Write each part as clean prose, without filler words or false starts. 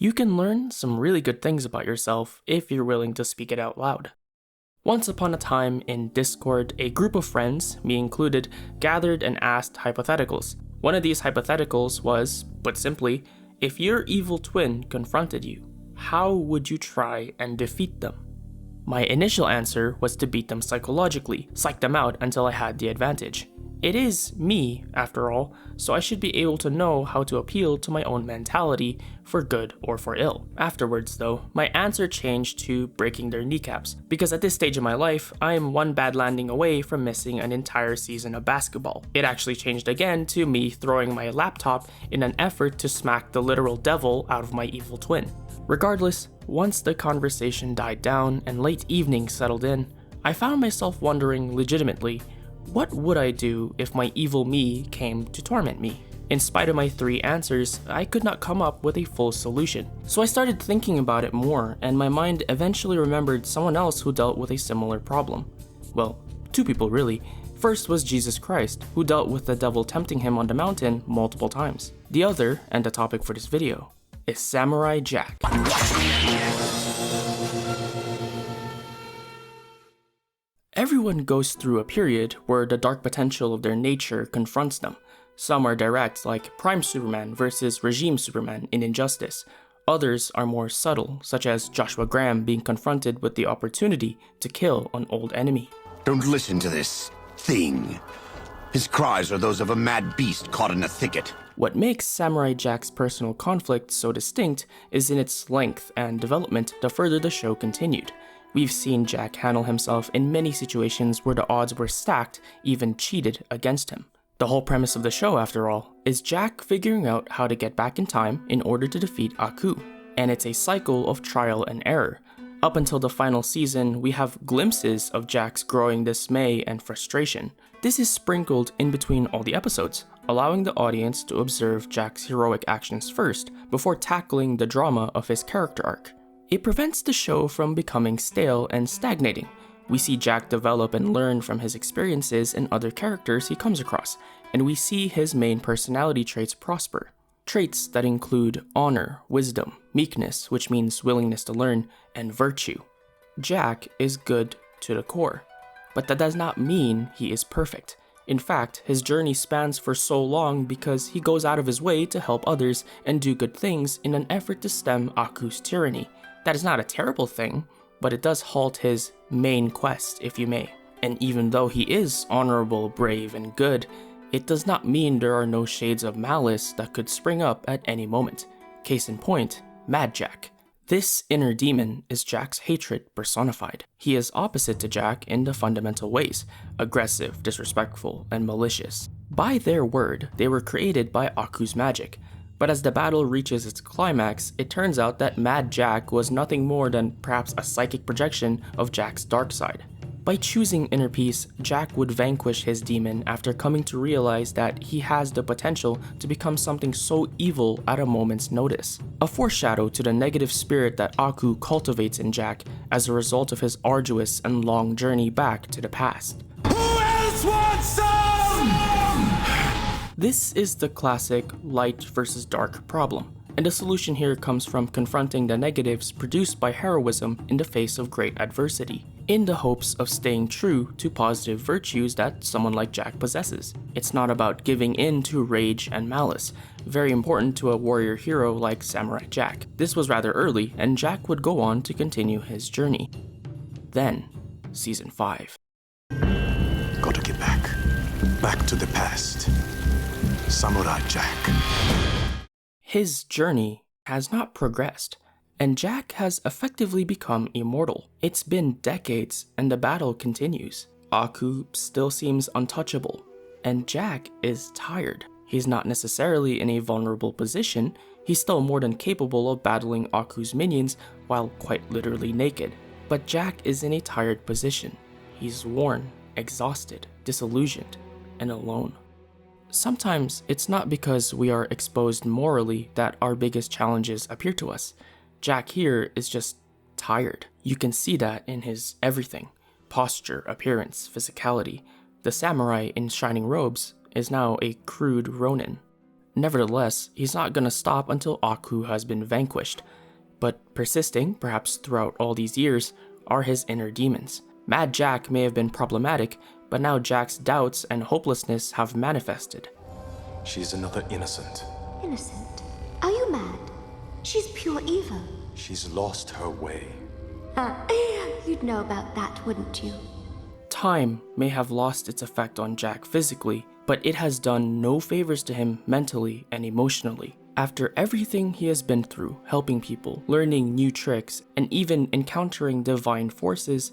You can learn some really good things about yourself if you're willing to speak it out loud. Once upon a time in Discord, a group of friends, me included, gathered and asked hypotheticals. One of these hypotheticals was, put simply, if your evil twin confronted you, how would you try and defeat them? My initial answer was to beat them psychologically, psych them out until I had the advantage. It is me, after all, so I should be able to know how to appeal to my own mentality, for good or for ill. Afterwards, though, my answer changed to breaking their kneecaps, because at this stage of my life, I am one bad landing away from missing an entire season of basketball. It actually changed again to me throwing my laptop in an effort to smack the literal devil out of my evil twin. Regardless, once the conversation died down and late evening settled in, I found myself wondering legitimately, what would I do if my evil me came to torment me? In spite of my 3 answers, I could not come up with a full solution. So I started thinking about it more, and my mind eventually remembered someone else who dealt with a similar problem. Well, 2 people really. First was Jesus Christ, who dealt with the devil tempting him on the mountain multiple times. The other, and the topic for this video, is Samurai Jack. Everyone goes through a period where the dark potential of their nature confronts them. Some are direct, like Prime Superman versus Regime Superman in Injustice. Others are more subtle, such as Joshua Graham being confronted with the opportunity to kill an old enemy. Don't listen to this thing. His cries are those of a mad beast caught in a thicket. What makes Samurai Jack's personal conflict so distinct is in its length and development the further the show continued. We've seen Jack handle himself in many situations where the odds were stacked, even cheated against him. The whole premise of the show, after all, is Jack figuring out how to get back in time in order to defeat Aku, and it's a cycle of trial and error. Up until the final season, we have glimpses of Jack's growing dismay and frustration. This is sprinkled in between all the episodes, allowing the audience to observe Jack's heroic actions first, before tackling the drama of his character arc. It prevents the show from becoming stale and stagnating. We see Jack develop and learn from his experiences and other characters he comes across, and we see his main personality traits prosper. Traits that include honor, wisdom, meekness, which means willingness to learn, and virtue. Jack is good to the core, but that does not mean he is perfect. In fact, his journey spans for so long because he goes out of his way to help others and do good things in an effort to stem Aku's tyranny. That is not a terrible thing, but it does halt his main quest, if you may. And even though he is honorable, brave, and good, it does not mean there are no shades of malice that could spring up at any moment. Case in point, Mad Jack. This inner demon is Jack's hatred personified. He is opposite to Jack in the fundamental ways, aggressive, disrespectful, and malicious. By their word, they were created by Aku's magic. But as the battle reaches its climax, it turns out that Mad Jack was nothing more than perhaps a psychic projection of Jack's dark side. By choosing inner peace, Jack would vanquish his demon after coming to realize that he has the potential to become something so evil at a moment's notice. A foreshadow to the negative spirit that Aku cultivates in Jack as a result of his arduous and long journey back to the past. Who else wants some? This is the classic light versus dark problem, and the solution here comes from confronting the negatives produced by heroism in the face of great adversity, in the hopes of staying true to positive virtues that someone like Jack possesses. It's not about giving in to rage and malice, very important to a warrior hero like Samurai Jack. This was rather early, and Jack would go on to continue his journey. Then, Season 5. Gotta get back to the past. Samurai Jack. His journey has not progressed, and Jack has effectively become immortal. It's been decades, and the battle continues. Aku still seems untouchable, and Jack is tired. He's not necessarily in a vulnerable position, he's still more than capable of battling Aku's minions while quite literally naked. But Jack is in a tired position. He's worn, exhausted, disillusioned, and alone. Sometimes it's not because we are exposed morally that our biggest challenges appear to us. Jack here is just tired. You can see that in his everything. Posture, appearance, physicality. The samurai in shining robes is now a crude ronin. Nevertheless, he's not gonna stop until Aku has been vanquished. But persisting, perhaps throughout all these years, are his inner demons. Mad Jack may have been problematic, but now Jack's doubts and hopelessness have manifested. She's another innocent. Innocent? Are you mad? She's pure evil. She's lost her way. You'd know about that, wouldn't you? Time may have lost its effect on Jack physically, but it has done no favors to him mentally and emotionally. After everything he has been through, helping people, learning new tricks, and even encountering divine forces,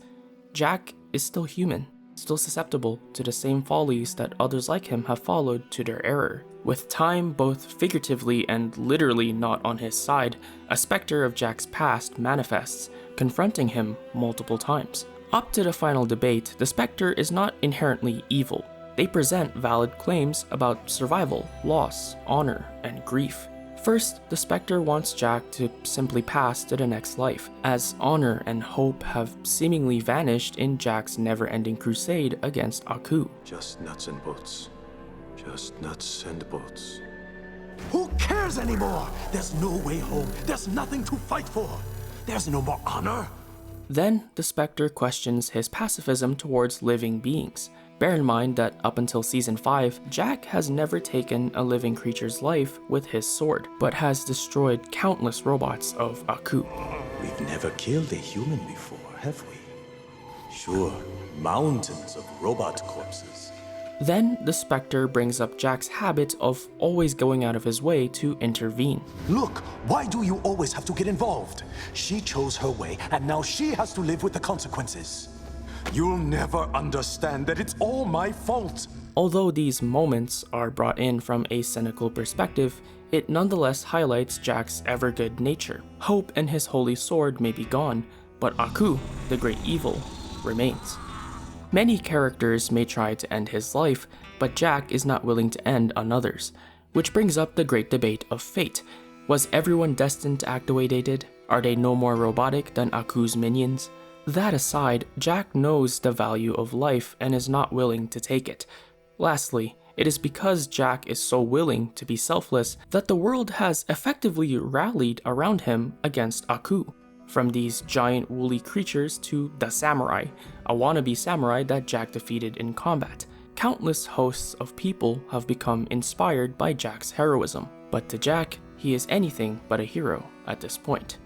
Jack is still human, still susceptible to the same follies that others like him have followed to their error. With time both figuratively and literally not on his side, a spectre of Jack's past manifests, confronting him multiple times. Up to the final debate, the spectre is not inherently evil. They present valid claims about survival, loss, honor, and grief. First, the spectre wants Jack to simply pass to the next life, as honor and hope have seemingly vanished in Jack's never-ending crusade against Aku. Just nuts and bolts. Just nuts and bolts. Who cares anymore? There's no way home. There's nothing to fight for. There's no more honor. Then, the spectre questions his pacifism towards living beings. Bear in mind that up until Season 5, Jack has never taken a living creature's life with his sword, but has destroyed countless robots of Aku. We've never killed a human before, have we? Sure, mountains of robot corpses. Then, the spectre brings up Jack's habit of always going out of his way to intervene. Look, why do you always have to get involved? She chose her way, and now she has to live with the consequences. You'll never understand that it's all my fault. Although these moments are brought in from a cynical perspective, it nonetheless highlights Jack's ever-good nature. Hope and his holy sword may be gone, but Aku, the great evil, remains. Many characters may try to end his life, but Jack is not willing to end another's, which brings up the great debate of fate. Was everyone destined to act the way they did? Are they no more robotic than Aku's minions? That aside, Jack knows the value of life and is not willing to take it. Lastly, it is because Jack is so willing to be selfless that the world has effectively rallied around him against Aku. From these giant woolly creatures to the samurai, a wannabe samurai that Jack defeated in combat. Countless hosts of people have become inspired by Jack's heroism, but to Jack, he is anything but a hero at this point.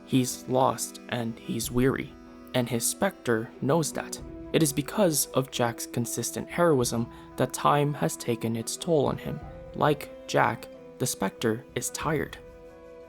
He's lost and he's weary, and his spectre knows that. It is because of Jack's consistent heroism that time has taken its toll on him. Like Jack, the spectre is tired.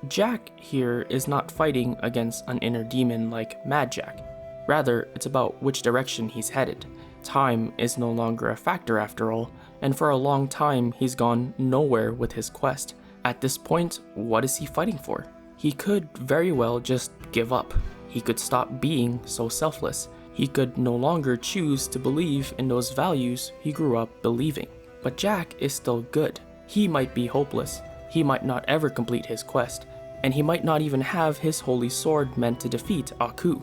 Jack here is not fighting against an inner demon like Mad Jack. Rather, it's about which direction he's headed. Time is no longer a factor after all, and for a long time he's gone nowhere with his quest. At this point, what is he fighting for? He could very well just give up. He could stop being so selfless. He could no longer choose to believe in those values he grew up believing. But Jack is still good. He might be hopeless. He might not ever complete his quest, and he might not even have his holy sword meant to defeat Aku.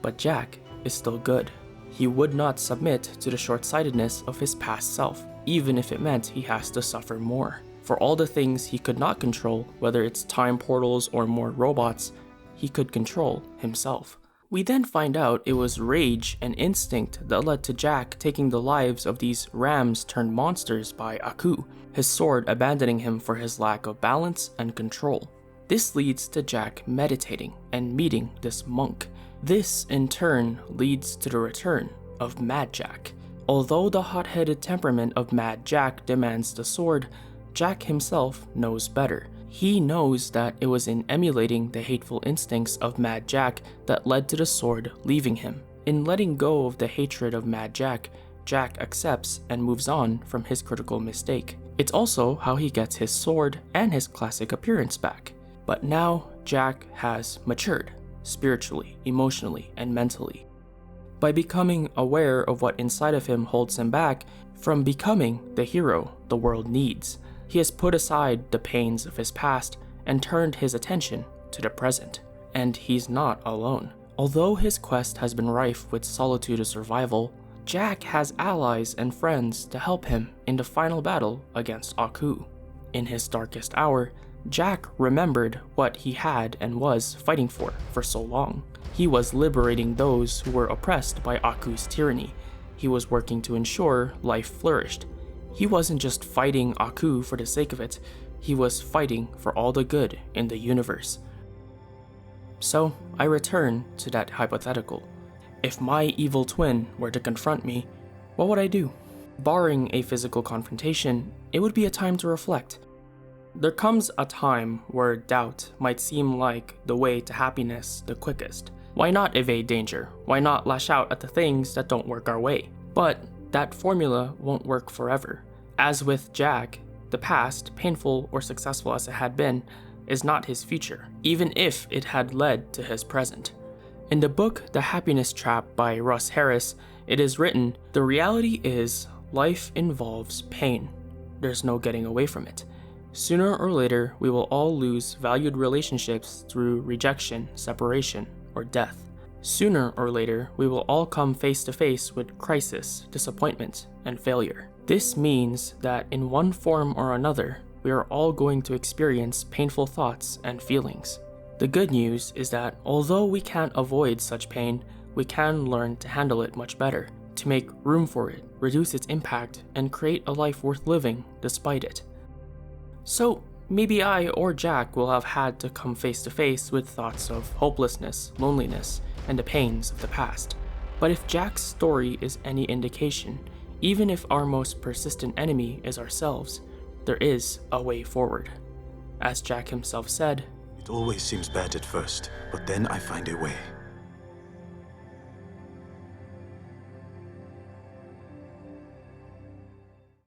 But Jack is still good. He would not submit to the short-sightedness of his past self, even if it meant he has to suffer more. For all the things he could not control, whether it's time portals or more robots, he could control himself. We then find out it was rage and instinct that led to Jack taking the lives of these rams turned monsters by Aku, his sword abandoning him for his lack of balance and control. This leads to Jack meditating and meeting this monk. This, in turn, leads to the return of Mad Jack. Although the hot-headed temperament of Mad Jack demands the sword, Jack himself knows better. He knows that it was in emulating the hateful instincts of Mad Jack that led to the sword leaving him. In letting go of the hatred of Mad Jack, Jack accepts and moves on from his critical mistake. It's also how he gets his sword and his classic appearance back. But now, Jack has matured, spiritually, emotionally, and mentally. By becoming aware of what inside of him holds him back from becoming the hero the world needs, he has put aside the pains of his past and turned his attention to the present. And he's not alone. Although his quest has been rife with solitude of survival, Jack has allies and friends to help him in the final battle against Aku. In his darkest hour, Jack remembered what he had and was fighting for so long. He was liberating those who were oppressed by Aku's tyranny. He was working to ensure life flourished. He wasn't just fighting Aku for the sake of it, he was fighting for all the good in the universe. So, I return to that hypothetical. If my evil twin were to confront me, what would I do? Barring a physical confrontation, it would be a time to reflect. There comes a time where doubt might seem like the way to happiness the quickest. Why not evade danger? Why not lash out at the things that don't work our way? But that formula won't work forever. As with Jack, the past, painful or successful as it had been, is not his future, even if it had led to his present. In the book The Happiness Trap by Russ Harris, it is written, "The reality is, life involves pain. There's no getting away from it. Sooner or later, we will all lose valued relationships through rejection, separation, or death. Sooner or later, we will all come face to face with crisis, disappointment, and failure. This means that in one form or another, we are all going to experience painful thoughts and feelings. The good news is that although we can't avoid such pain, we can learn to handle it much better, to make room for it, reduce its impact, and create a life worth living despite it." So, maybe I or Jack will have had to come face to face with thoughts of hopelessness, loneliness, and the pains of the past. But if Jack's story is any indication, even if our most persistent enemy is ourselves, there is a way forward. As Jack himself said, It always seems bad at first, but then I find a way.